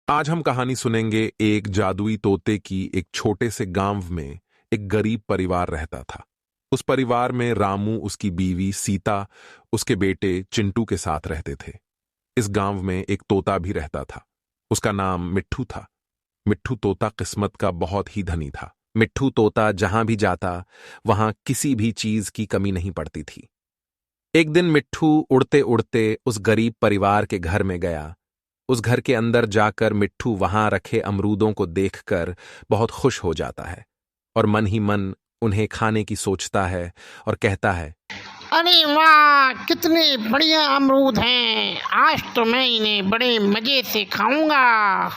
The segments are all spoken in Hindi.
आज हम कहानी सुनेंगे एक जादुई तोते की। एक छोटे से गांव में एक गरीब परिवार रहता था। उस परिवार में रामू, उसकी बीवी सीता, उसके बेटे चिंटू के साथ रहते थे। इस गांव में एक तोता भी रहता था। उसका नाम मिट्ठू था। मिट्ठू तोता किस्मत का बहुत ही धनी था। मिट्ठू तोता जहां भी जाता वहां किसी भी चीज की कमी नहीं पड़ती थी। एक दिन मिट्ठू उड़ते उड़ते उस गरीब परिवार के घर में गया। उस घर के अंदर जाकर मिट्ठू वहां रखे अमरूदों को देखकर बहुत खुश हो जाता है और मन ही मन उन्हें खाने की सोचता है और कहता है, अरे वाह, कितने बढ़िया अमरूद हैं। आज तो मैं इन्हें बड़े मजे से खाऊंगा।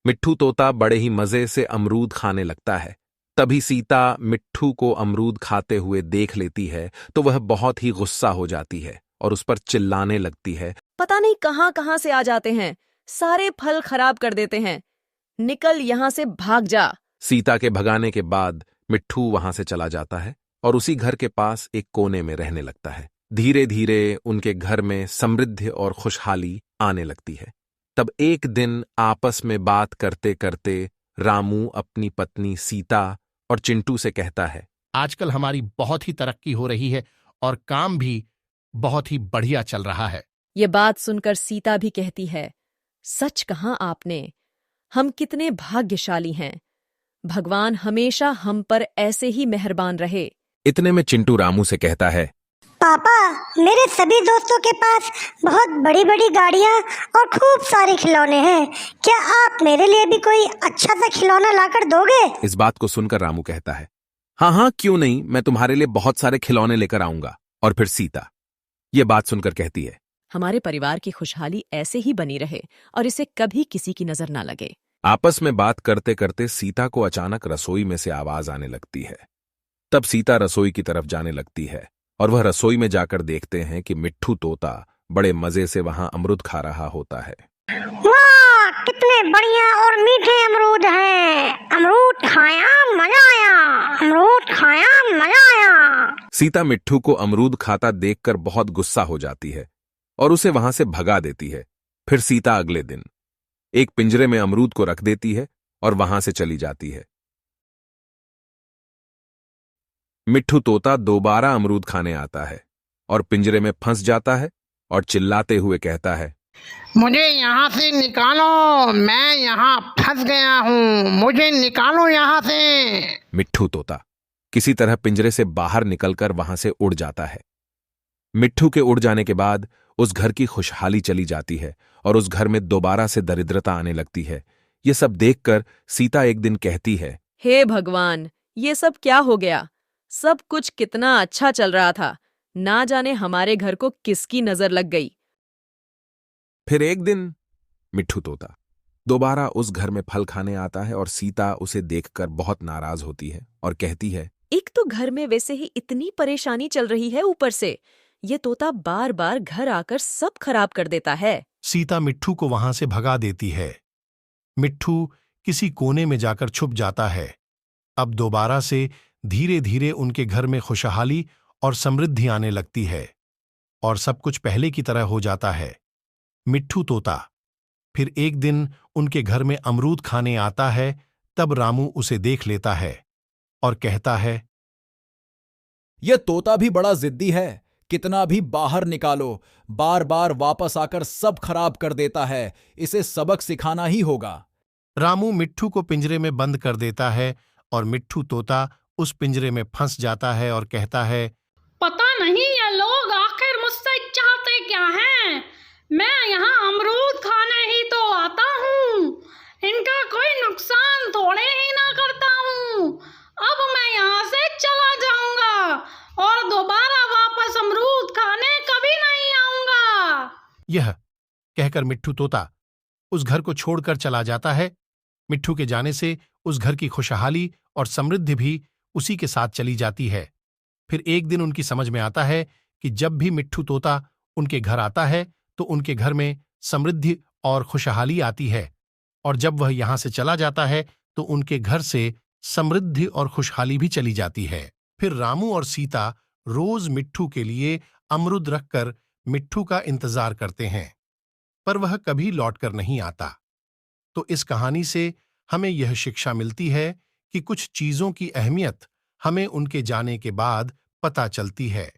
मिट्ठू तोता बड़े ही मजे से अमरूद खाने लगता है। तभी सीता मिट्ठू को अमरूद खाते हुए देख लेती है तो वह बहुत ही गुस्सा हो जाती है और उस पर चिल्लाने लगती है, पता नहीं कहां कहां से आ जाते हैं, सारे फल खराब कर देते हैं। निकल यहां से, भाग जा। सीता के भगाने के बाद मिट्ठू वहां से चला जाता है और उसी घर के पास एक कोने में रहने लगता है। धीरे धीरे उनके घर में समृद्धि और खुशहाली आने लगती है। तब एक दिन आपस में बात करते करते रामू अपनी पत्नी सीता और चिंटू से कहता है, आजकल हमारी बहुत ही तरक्की हो रही है और काम भी बहुत ही बढ़िया चल रहा है। ये बात सुनकर सीता भी कहती है, सच कहा आपने, हम कितने भाग्यशाली हैं। भगवान हमेशा हम पर ऐसे ही मेहरबान रहे। इतने में चिंटू रामू से कहता है, पापा, मेरे सभी दोस्तों के पास बहुत बड़ी बड़ी गाड़ियाँ और खूब सारे खिलौने हैं। क्या आप मेरे लिए भी कोई अच्छा सा खिलौना लाकर दोगे? इस बात को सुनकर रामू कहता है, हाँ हाँ क्यों नहीं, मैं तुम्हारे लिए बहुत सारे खिलौने लेकर आऊंगा। और फिर सीता ये बात सुनकर कहती है, हमारे परिवार की खुशहाली ऐसे ही बनी रहे और इसे कभी किसी की नजर ना लगे। आपस में बात करते करते सीता को अचानक रसोई में से आवाज आने लगती है। तब सीता रसोई की तरफ जाने लगती है और वह रसोई में जाकर देखते हैं कि मिट्ठू तोता बड़े मजे से वहां अमरूद खा रहा होता है। वाह, कितने बढ़िया और मीठे अमरूद हैं। अमरूद खाया, मजा आया। अमरूद खाया, मजा आया। सीता मिट्ठू को अमरूद खाता देखकर बहुत गुस्सा हो जाती है और उसे वहां से भगा देती है। फिर सीता अगले दिन एक पिंजरे में अमरूद को रख देती है और वहां से चली जाती है। मिट्ठू तोता दोबारा अमरूद खाने आता है और पिंजरे में फंस जाता है और चिल्लाते हुए कहता है, मुझे यहाँ से निकालो, मैं यहाँ फंस गया हूँ। मुझे निकालो यहाँ से। मिट्ठू तोता किसी तरह पिंजरे से बाहर निकलकर वहां से उड़ जाता है। मिट्ठू के उड़ जाने के बाद उस घर की खुशहाली चली जाती है और उस घर में दोबारा से दरिद्रता आने लगती है। ये सब देखकर सीता एक दिन कहती है, हे भगवान, ये सब क्या हो गया? सब कुछ कितना अच्छा चल रहा था, ना जाने हमारे घर को किसकी नजर लग गई। फिर एक दिन मिट्ठू तोता दोबारा उस घर में फल खाने आता है और सीता उसे देखकर बहुत नाराज होती है और कहती है, एक तो घर में वैसे ही इतनी परेशानी चल रही है, ऊपर से ये तोता बार बार घर आकर सब खराब कर देता है। सीता मिट्ठू को वहां से भगा देती है। मिट्ठू किसी कोने में जाकर छुप जाता है। अब दोबारा से धीरे धीरे उनके घर में खुशहाली और समृद्धि आने लगती है और सब कुछ पहले की तरह हो जाता है। मिट्ठू तोता फिर एक दिन उनके घर में अमरूद खाने आता है। तब रामू उसे देख लेता है और कहता है, यह तोता भी बड़ा जिद्दी है, कितना भी बाहर निकालो बार बार वापस आकर सब खराब कर देता है। इसे सबक सिखाना ही होगा। रामू मिट्ठू को पिंजरे में बंद कर देता है और मिट्ठू तोता उस पिंजरे में फंस जाता है और कहता है, पता नहीं ये लोग आखिर मुझसे चाहते क्या हैं। मैं यहाँ अमरूद खाने ही तो आता हूँ, इनका कोई नुकसान थोड़े ही ना करता हूँ। अब मैं यहाँ से चला जाऊंगा और दोबारा वापस अमरूद खाने कभी नहीं आऊंगा। यह कहकर मिट्ठू तोता उस घर को छोड़कर चला जाता है। मिट्ठू के जाने से उस घर की खुशहाली और समृद्धि भी उसी के साथ चली जाती है। फिर एक दिन उनकी समझ में आता है कि जब भी मिट्ठू तोता उनके घर आता है तो उनके घर में समृद्धि और खुशहाली आती है, और जब वह यहां से चला जाता है तो उनके घर से समृद्धि और खुशहाली भी चली जाती है। फिर रामू और सीता रोज मिट्ठू के लिए अमरूद रखकर मिट्ठू का इंतजार करते हैं, पर वह कभी लौटकर नहीं आता। तो इस कहानी से हमें यह शिक्षा मिलती है कि कुछ चीजों की अहमियत हमें उनके जाने के बाद पता चलती है।